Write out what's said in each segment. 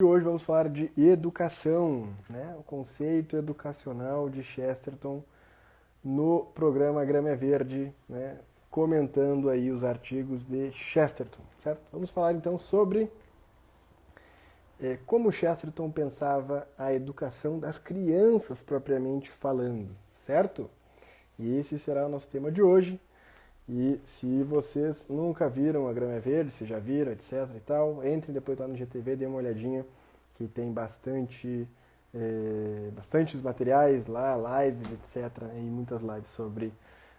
E hoje vamos falar de educação, né? O conceito educacional de Chesterton no programa Grama é Verde, né? Comentando aí os artigos de Chesterton, certo? Vamos falar então sobre como Chesterton pensava a educação das crianças propriamente falando, certo? E esse será o nosso tema de hoje. E se vocês nunca viram a Grama é Verde, se já viram, etc e tal, entrem depois lá no GTV, dê uma olhadinha, que tem bastantes materiais lá, lives, etc, e muitas lives sobre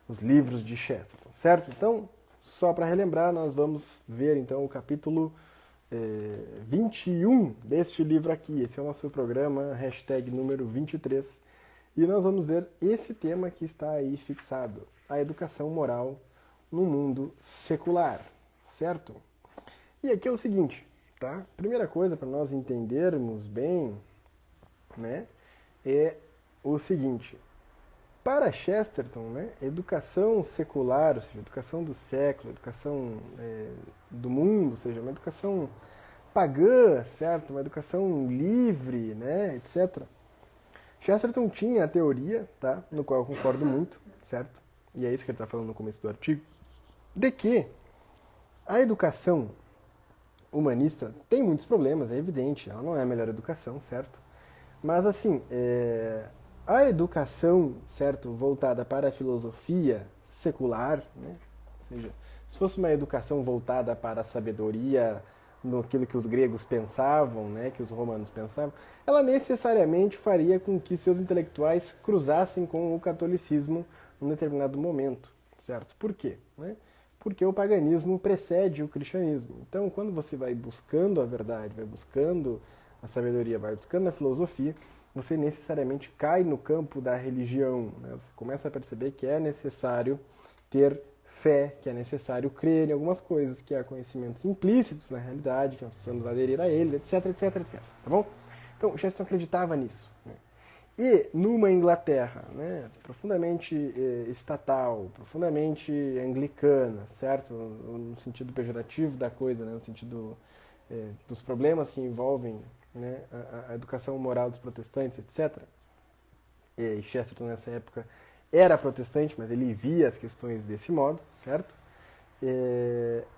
os livros de Chesterton, certo? Então, só para relembrar, nós vamos ver então o capítulo 21 deste livro aqui. Esse é o nosso programa, hashtag número 23, e nós vamos ver esse tema que está aí fixado, a educação moral no mundo secular, certo? E aqui é o seguinte, tá? Primeira coisa para nós entendermos bem, né, é o seguinte: para Chesterton, né, educação secular, ou seja, educação do século, educação do mundo, ou seja, uma educação pagã, certo? Uma educação livre, né, etc. Chesterton tinha a teoria, tá, no qual eu concordo muito, certo? E é isso que ele está falando no começo do artigo, de que a educação humanista tem muitos problemas, é evidente, ela não é a melhor educação, certo? Mas assim, a educação, certo, voltada para a filosofia secular, né? Ou seja, se fosse uma educação voltada para a sabedoria, naquilo que os gregos pensavam, né, que os romanos pensavam, ela necessariamente faria com que seus intelectuais cruzassem com o catolicismo num determinado momento, certo? Por quê? Né? Porque o paganismo precede o cristianismo. Então, quando você vai buscando a verdade, vai buscando a sabedoria, vai buscando a filosofia, você necessariamente cai no campo da religião, né? Você começa a perceber que é necessário ter fé, que é necessário crer em algumas coisas, que há conhecimentos implícitos na realidade, que nós precisamos aderir a eles, etc, etc, etc. Tá bom? Então, Chesterton acreditava nisso, né? E numa Inglaterra, né, profundamente estatal, profundamente anglicana, certo? No sentido pejorativo da coisa, né, no sentido dos problemas que envolvem, né, a educação moral dos protestantes, etc. E Chesterton nessa época era protestante, mas ele via as questões desse modo, certo?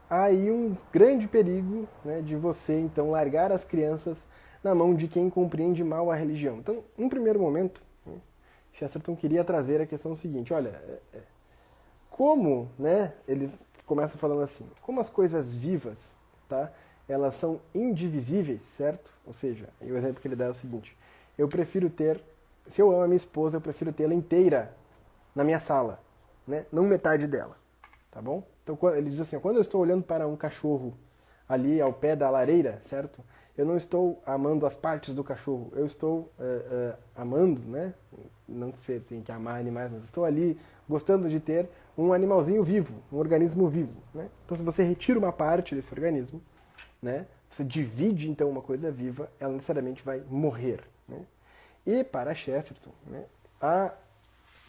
Há aí um grande perigo, né, de você então largar as crianças na mão de quem compreende mal a religião. Então, num primeiro momento, né, Chesterton queria trazer a questão seguinte: olha, como, né, ele começa falando assim, como as coisas vivas, tá, elas são indivisíveis, certo? Ou seja, o exemplo que ele dá é o seguinte: eu prefiro ter, se eu amo a minha esposa, eu prefiro tê-la inteira na minha sala, né, não metade dela, tá bom? Então ele diz assim, quando eu estou olhando para um cachorro ali ao pé da lareira, certo? Eu não estou amando as partes do cachorro, eu estou amando, né? Não que você tenha que amar animais, mas estou ali gostando de ter um animalzinho vivo, um organismo vivo, né? Então se você retira uma parte desse organismo, né? Você divide então uma coisa viva, ela necessariamente vai morrer, né? E para Chesterton, né, a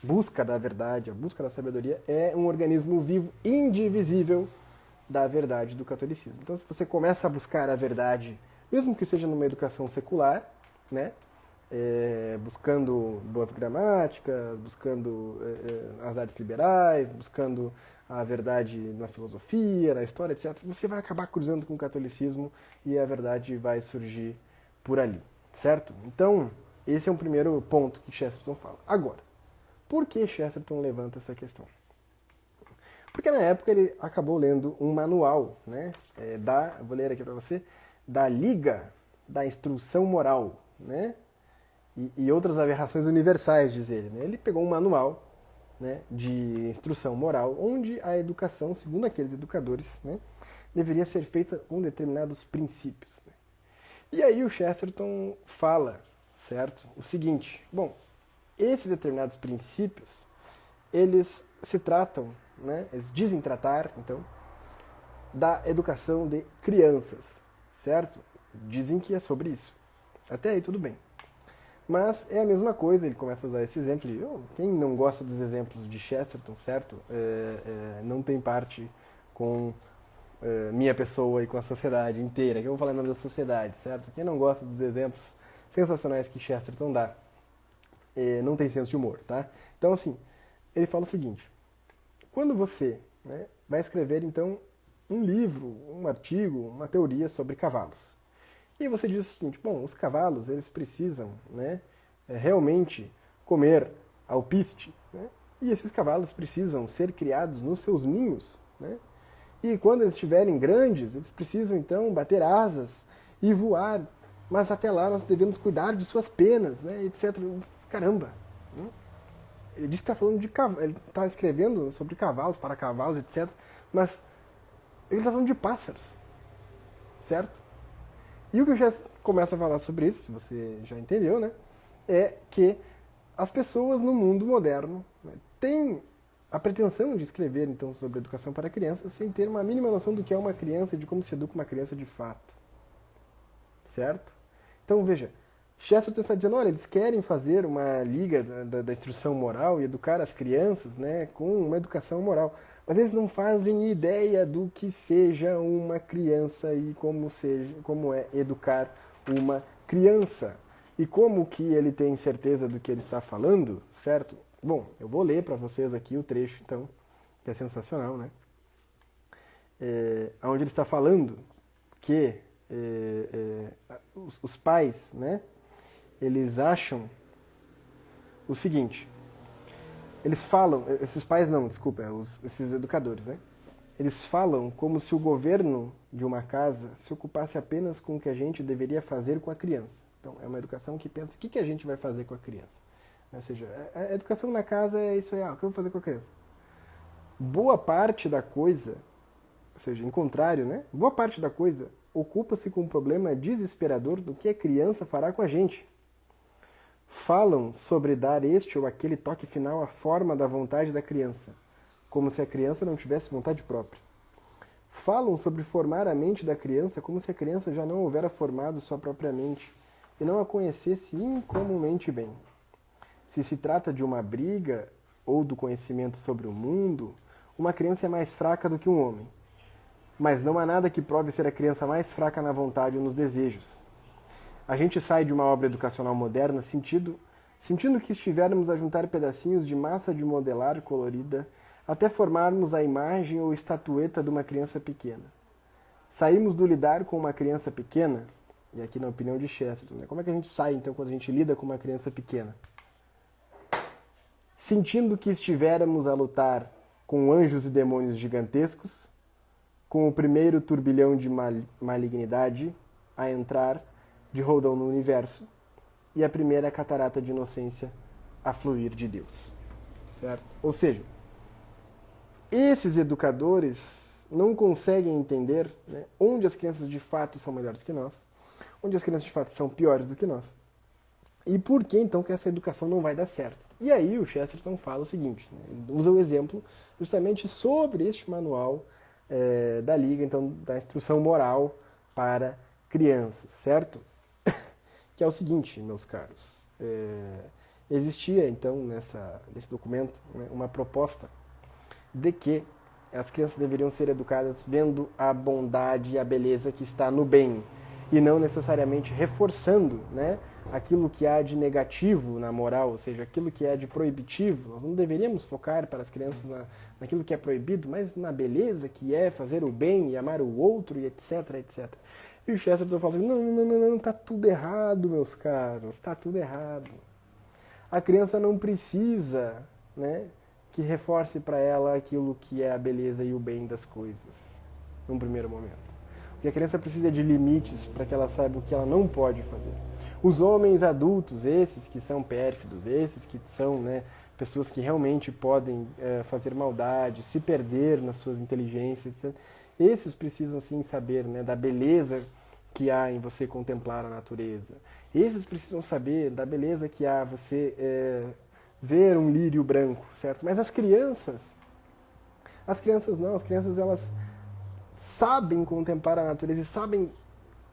busca da verdade, a busca da sabedoria é um organismo vivo indivisível da verdade do catolicismo. Então, se você começa a buscar a verdade, mesmo que seja numa educação secular, né, buscando boas gramáticas, buscando as artes liberais, buscando a verdade na filosofia, na história, etc., você vai acabar cruzando com o catolicismo e a verdade vai surgir por ali, certo? Então, esse é um primeiro ponto que Chesterton fala. Agora, por que Chesterton levanta essa questão? Porque na época ele acabou lendo um manual, né, vou ler aqui para você, da Liga da Instrução Moral, né, e outras aberrações universais, diz ele. Né? Ele pegou um manual, né, de instrução moral, onde a educação, segundo aqueles educadores, né, deveria ser feita com determinados princípios. Né? E aí o Chesterton fala, certo, o seguinte: bom, esses determinados princípios, eles se tratam, né, eles dizem tratar, então, da educação de crianças, certo? Dizem que é sobre isso. Até aí tudo bem. Mas é a mesma coisa, ele começa a usar esse exemplo. E, quem não gosta dos exemplos de Chesterton, certo? Não tem parte com minha pessoa e com a sociedade inteira, que eu vou falar em nome da sociedade, certo? Quem não gosta dos exemplos sensacionais que Chesterton dá, não tem senso de humor, tá? Então, assim, ele fala o seguinte: quando você, né, vai escrever, então, um livro, um artigo, uma teoria sobre cavalos, e você diz o seguinte: bom, os cavalos, eles precisam, né, realmente comer alpiste, né, e esses cavalos precisam ser criados nos seus ninhos, né, e quando eles estiverem grandes, eles precisam, então, bater asas e voar, mas até lá nós devemos cuidar de suas penas, né, etc. Caramba! Né? Ele diz que está falando de cavalos, ele está escrevendo sobre cavalos, para cavalos, etc. Mas ele está falando de pássaros, certo? E o que eu já começo a falar sobre isso, se você já entendeu, né? É que as pessoas no mundo moderno, né, têm a pretensão de escrever, então, sobre educação para crianças sem ter uma mínima noção do que é uma criança e de como se educa uma criança de fato. Certo? Então, veja, Chesterton está dizendo, olha, eles querem fazer uma liga da instrução moral e educar as crianças, né, com uma educação moral, mas eles não fazem ideia do que seja uma criança e como é educar uma criança. E como que ele tem certeza do que ele está falando, certo? Bom, eu vou ler para vocês aqui o trecho, então, que é sensacional, né? Onde ele está falando que os pais, né, eles acham o seguinte, eles falam, esses pais não, desculpa, esses educadores, né? Eles falam como se o governo de uma casa se ocupasse apenas com o que a gente deveria fazer com a criança. Então, é uma educação que pensa o que a gente vai fazer com a criança. Ou seja, a educação na casa é isso aí, o que eu vou fazer com a criança? Boa parte da coisa, ou seja, em contrário, né? Boa parte da coisa ocupa-se com um problema desesperador do que a criança fará com a gente. Falam sobre dar este ou aquele toque final à forma da vontade da criança, como se a criança não tivesse vontade própria. Falam sobre formar a mente da criança como se a criança já não houvera formado sua própria mente e não a conhecesse incomumente bem. Se se trata de uma briga ou do conhecimento sobre o mundo, uma criança é mais fraca do que um homem. Mas não há nada que prove ser a criança mais fraca na vontade ou nos desejos. A gente sai de uma obra educacional moderna sentindo que estivéssemos a juntar pedacinhos de massa de modelar colorida até formarmos a imagem ou estatueta de uma criança pequena. Saímos do lidar com uma criança pequena, e aqui na opinião de Chesterton, né? Como é que a gente sai então quando a gente lida com uma criança pequena? Sentindo que estivéssemos a lutar com anjos e demônios gigantescos, com o primeiro turbilhão de malignidade a entrar de roldão no universo e a primeira catarata de inocência a fluir de Deus. Certo? Ou seja, esses educadores não conseguem entender, né, onde as crianças de fato são melhores que nós, onde as crianças de fato são piores do que nós, e por que então que essa educação não vai dar certo. E aí o Chesterton fala o seguinte, né, ele usa o exemplo justamente sobre este manual da Liga, então, da Instrução Moral para Crianças, certo? Que é o seguinte, meus caros, existia então nesse documento, né, uma proposta de que as crianças deveriam ser educadas vendo a bondade e a beleza que está no bem, e não necessariamente reforçando, né, aquilo que há de negativo na moral, ou seja, aquilo que é de proibitivo. Nós não deveríamos focar para as crianças naquilo que é proibido, mas na beleza que é fazer o bem e amar o outro, e etc, etc. E o Chesterton fala assim, não, está tudo errado, meus caros, está tudo errado. A criança não precisa, né, que reforce para ela aquilo que é a beleza e o bem das coisas, num primeiro momento. Porque a criança precisa de limites para que ela saiba o que ela não pode fazer. Os homens adultos, esses que são pérfidos, esses que são, né, pessoas que realmente podem fazer maldade, se perder nas suas inteligências, etc., esses precisam sim saber, né, da beleza que há em você contemplar a natureza. Esses precisam saber da beleza que há você ver um lírio branco, certo? Mas as crianças não, as crianças elas sabem contemplar a natureza e sabem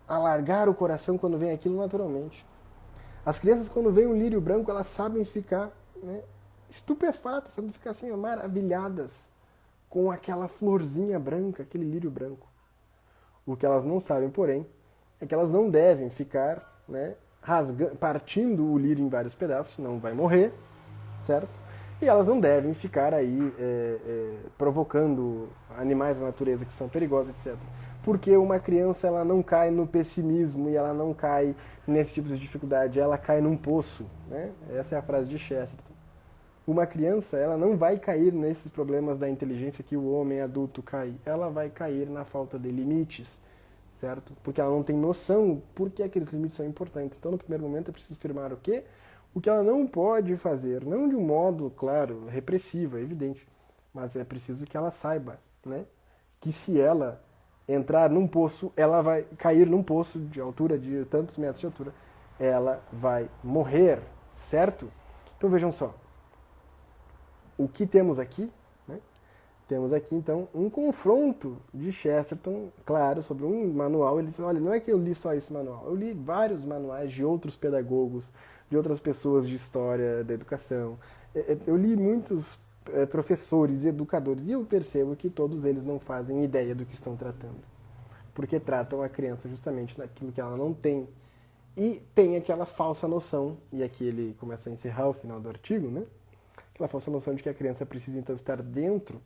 alargar o coração quando vem aquilo naturalmente. As crianças, quando vem um lírio branco, elas sabem ficar, né, estupefatas, sabem ficar assim, maravilhadas com aquela florzinha branca, aquele lírio branco. O que elas não sabem, porém, é que elas não devem ficar, né, partindo o lírio em vários pedaços, senão vai morrer, certo? E elas não devem ficar aí provocando animais da natureza que são perigosos, etc. Porque uma criança ela não cai no pessimismo e ela não cai nesse tipo de dificuldade, ela cai num poço, né? Essa é a frase de Chesterton. Uma criança ela não vai cair nesses problemas da inteligência que o homem adulto cai, ela vai cair na falta de limites, certo? Porque ela não tem noção por que aqueles limites são importantes. Então, no primeiro momento, é preciso afirmar o quê? O que ela não pode fazer, não de um modo, claro, repressivo, é evidente, mas é preciso que ela saiba, né? Que se ela entrar num poço, ela vai cair num poço de altura, de tantos metros de altura, ela vai morrer, certo? Então vejam só, o que temos aqui, né? Temos aqui, então, um confronto de Chesterton, claro, sobre um manual. Ele diz, olha, não é que eu li só esse manual, eu li vários manuais de outros pedagogos, de outras pessoas de história da educação. Eu li muitos professores e educadores e eu percebo que todos eles não fazem ideia do que estão tratando. Porque tratam a criança justamente naquilo que ela não tem. E tem aquela falsa noção, e aqui ele começa a encerrar o final do artigo, né? Aquela falsa noção de que a criança precisa então estar dentro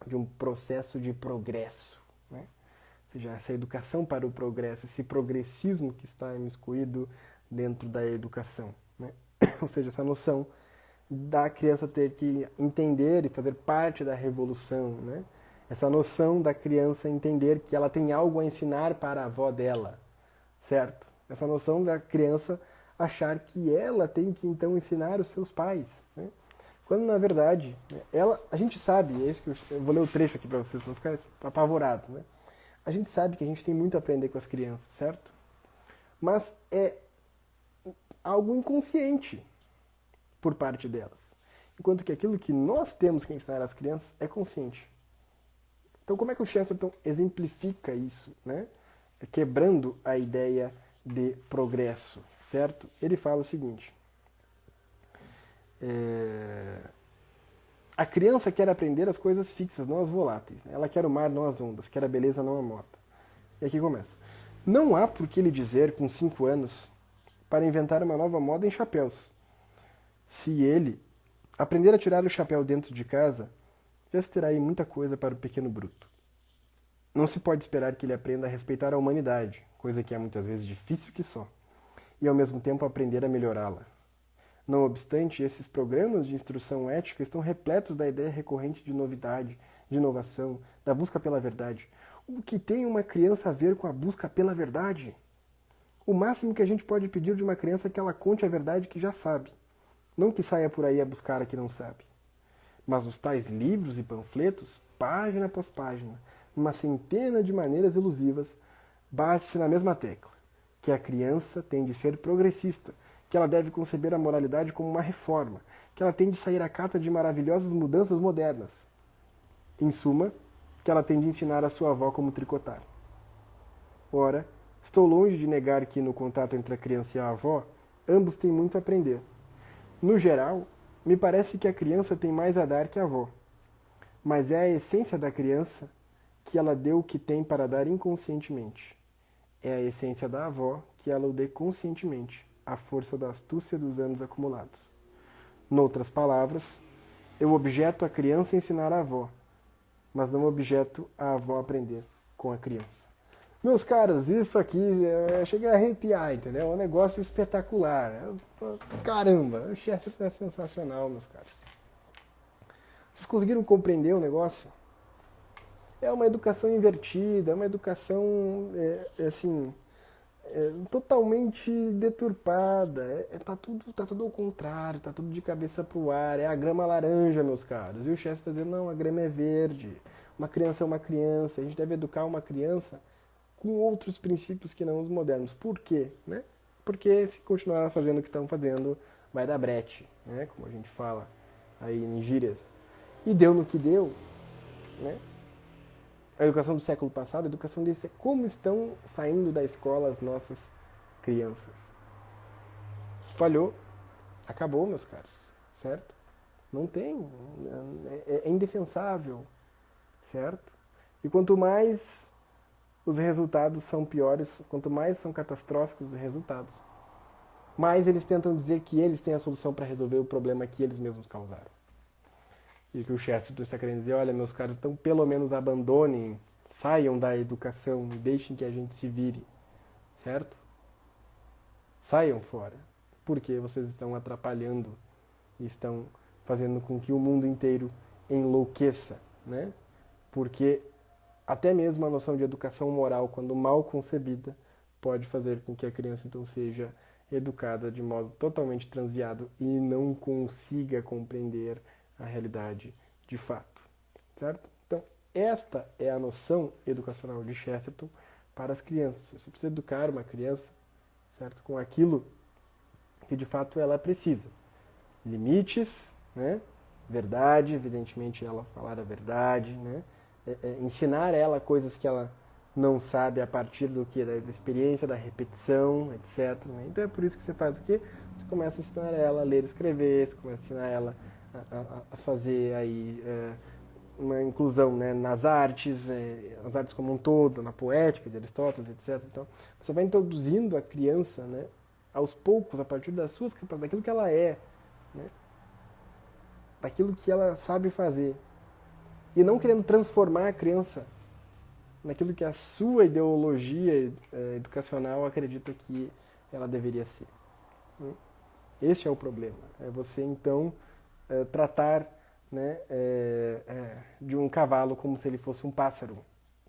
de um processo de progresso, né? Ou seja, essa educação para o progresso, esse progressismo que está imiscuído dentro da educação, né? Ou seja, essa noção da criança ter que entender e fazer parte da revolução, né? Essa noção da criança entender que ela tem algo a ensinar para a avó dela, certo? Essa noção da criança achar que ela tem que então ensinar os seus pais, né? Quando na verdade, a gente sabe, é isso que eu vou ler o trecho aqui para vocês, não ficar apavorados, né? A gente sabe que a gente tem muito a aprender com as crianças, certo? Mas é algo inconsciente por parte delas. Enquanto que aquilo que nós temos que ensinar às crianças é consciente. Então como é que o Chesterton exemplifica isso, né? Quebrando a ideia de progresso, certo? Ele fala o seguinte: a criança quer aprender as coisas fixas, não as voláteis. Né? Ela quer o mar, não as ondas. Quer a beleza, não a moda. E aqui começa. Não há por que lhe dizer, com 5 anos, para inventar uma nova moda em chapéus. Se ele aprender a tirar o chapéu dentro de casa, já se terá aí muita coisa para o pequeno bruto. Não se pode esperar que ele aprenda a respeitar a humanidade, coisa que é muitas vezes difícil que só, e ao mesmo tempo aprender a melhorá-la. Não obstante, esses programas de instrução ética estão repletos da ideia recorrente de novidade, de inovação, da busca pela verdade. O que tem uma criança a ver com a busca pela verdade? O máximo que a gente pode pedir de uma criança é que ela conte a verdade que já sabe, não que saia por aí a buscar a que não sabe. Mas os tais livros e panfletos, página após página, uma centena de maneiras elusivas, bate-se na mesma tecla, que a criança tem de ser progressista, que ela deve conceber a moralidade como uma reforma, que ela tem de sair à cata de maravilhosas mudanças modernas. Em suma, que ela tem de ensinar a sua avó como tricotar. Ora, estou longe de negar que no contato entre a criança e a avó, ambos têm muito a aprender. No geral, me parece que a criança tem mais a dar que a avó. Mas é a essência da criança que ela deu o que tem para dar inconscientemente. É a essência da avó que ela o dê conscientemente, à força da astúcia dos anos acumulados. Noutras palavras, eu objeto a criança ensinar a avó, mas não objeto a avó aprender com a criança. Meus caros, isso aqui chega a arrepiar, entendeu? É um negócio espetacular. Caramba, o Chesterton é sensacional, meus caros. Vocês conseguiram compreender o negócio? É uma educação invertida, é uma educação, totalmente deturpada. Tá tudo ao contrário, tá tudo de cabeça pro ar. É a grama laranja, meus caros. E o Chesterton está dizendo, não, a grama é verde. Uma criança é uma criança. A gente deve educar uma criança com outros princípios que não os modernos. Por quê? Né? Porque se continuar fazendo o que estão fazendo, vai dar brete, né? Como a gente fala aí em gírias. E deu no que deu, né? A educação do século passado, a educação desse é como estão saindo da escola as nossas crianças. Falhou, acabou, meus caros, certo? Não tem, é indefensável, certo? E quanto mais os resultados são piores, quanto mais são catastróficos os resultados, mais eles tentam dizer que eles têm a solução para resolver o problema que eles mesmos causaram. E que o Chesterton está querendo dizer, olha, meus caros, então pelo menos abandonem, saiam da educação e deixem que a gente se vire, certo? Saiam fora, porque vocês estão atrapalhando e estão fazendo com que o mundo inteiro enlouqueça, né? Porque até mesmo a noção de educação moral, quando mal concebida, pode fazer com que a criança então seja educada de modo totalmente transviado e não consiga compreender a realidade de fato, certo? Então, esta é a noção educacional de Chesterton para as crianças. Você precisa educar uma criança, certo, com aquilo que de fato ela precisa. Limites, né? Verdade, evidentemente ela falar a verdade, né? Ensinar ela coisas que ela não sabe a partir do que? Da experiência, da repetição, etc. Né? Então é por isso que você faz o quê? Você começa a ensinar ela a ler e escrever, você começa a ensinar ela a fazer aí uma inclusão, né, nas artes, as artes como um todo, na poética de Aristóteles, etc. Então você vai introduzindo a criança, né, aos poucos, a partir das suas capacidades, daquilo que ela é, né, daquilo que ela sabe fazer. E não querendo transformar a criança naquilo que a sua ideologia educacional acredita que ela deveria ser. Este é o problema. É você, então, tratar, né, de um cavalo como se ele fosse um pássaro,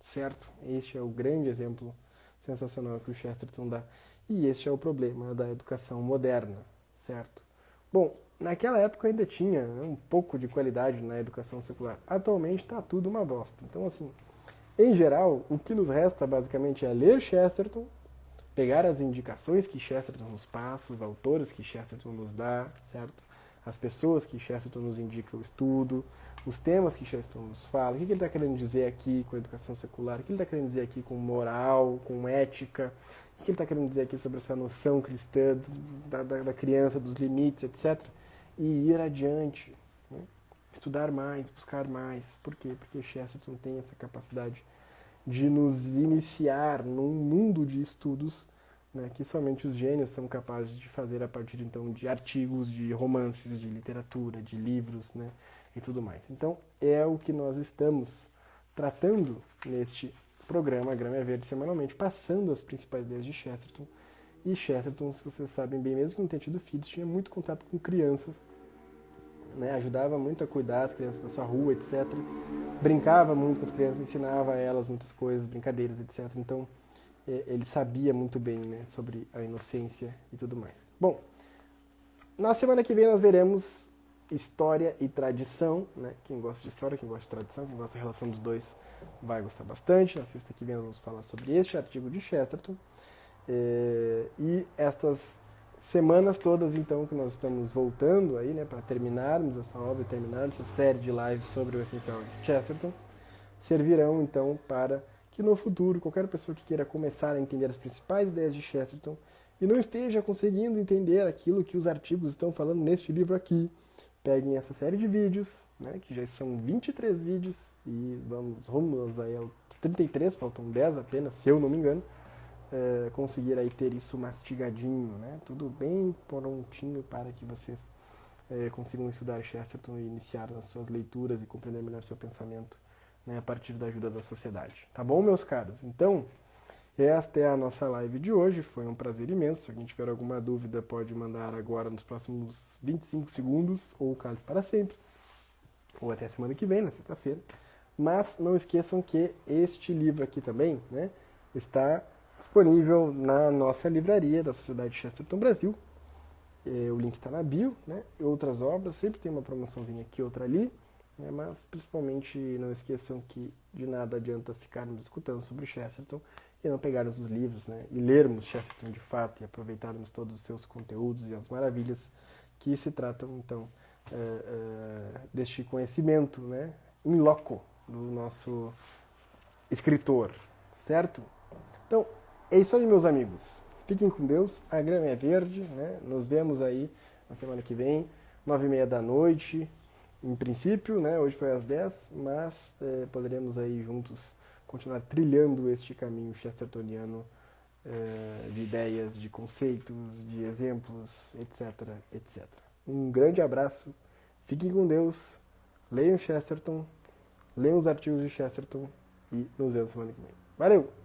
certo? Este é o grande exemplo sensacional que o Chesterton dá. E este é o problema da educação moderna, certo? Bom, naquela época ainda tinha, né, um pouco de qualidade na educação secular. Atualmente está tudo uma bosta. Então, assim, em geral, o que nos resta basicamente é ler Chesterton, pegar as indicações que Chesterton nos passa, os autores que Chesterton nos dá, certo? As pessoas que Chesterton nos indica o estudo, os temas que Chesterton nos fala, o que ele está querendo dizer aqui com a educação secular, o que ele está querendo dizer aqui com moral, com ética, o que ele está querendo dizer aqui sobre essa noção cristã da criança, dos limites, etc. E ir adiante, né? Estudar mais, buscar mais. Por quê? Porque Chesterton tem essa capacidade de nos iniciar num mundo de estudos, né, que somente os gênios são capazes de fazer a partir então de artigos, de romances, de literatura, de livros, né, e tudo mais. Então é o que nós estamos tratando neste programa Grama é Verde semanalmente, passando as principais ideias de Chesterton. E Chesterton, se vocês sabem bem, mesmo que não tenha tido filhos, tinha muito contato com crianças, né, ajudava muito a cuidar das crianças da sua rua, etc. Brincava muito com as crianças, ensinava a elas muitas coisas, brincadeiras, etc. Então, ele sabia muito bem, né, sobre a inocência e tudo mais. Bom, na semana que vem nós veremos história e tradição, né? Quem gosta de história, quem gosta de tradição, quem gosta da relação dos dois vai gostar bastante. Na sexta que vem nós vamos falar sobre este artigo de Chesterton. E estas semanas todas, então, que nós estamos voltando aí, né, para terminarmos essa obra, terminarmos essa série de lives sobre o essencial de Chesterton, servirão, então, para que no futuro, qualquer pessoa que queira começar a entender as principais ideias de Chesterton e não esteja conseguindo entender aquilo que os artigos estão falando neste livro aqui, peguem essa série de vídeos, né, que já são 23 vídeos, e vamos rumos aí aos 33, faltam 10 apenas, se eu não me engano, conseguir aí ter isso mastigadinho, né, tudo bem prontinho para que vocês consigam estudar Chesterton e iniciar nas suas leituras e compreender melhor seu pensamento, né, a partir da ajuda da sociedade. Tá bom, meus caros? Então, esta é a nossa live de hoje. Foi um prazer imenso. Se alguém tiver alguma dúvida, pode mandar agora nos próximos 25 segundos, ou cale para sempre, ou até semana que vem, na sexta-feira. Mas não esqueçam que este livro aqui também, né, está disponível na nossa livraria da Sociedade Chesterton Brasil. O link está na bio, né? Outras obras, sempre tem uma promoçãozinha aqui, outra ali. Mas principalmente não esqueçam que de nada adianta ficarmos escutando sobre Chesterton e não pegarmos os livros, né, e lermos Chesterton de fato e aproveitarmos todos os seus conteúdos e as maravilhas que se tratam então deste conhecimento, né, in loco do nosso escritor, certo? Então é isso aí, meus amigos. Fiquem com Deus, a grama é verde, né? Nos vemos aí na semana que vem, 9h30 da noite. Em princípio, né, hoje foi às 10, mas poderemos aí juntos continuar trilhando este caminho chestertoniano de ideias, de conceitos, de exemplos, etc, etc. Um grande abraço, fiquem com Deus, leiam Chesterton, leiam os artigos de Chesterton e nos vemos semana que vem. Valeu!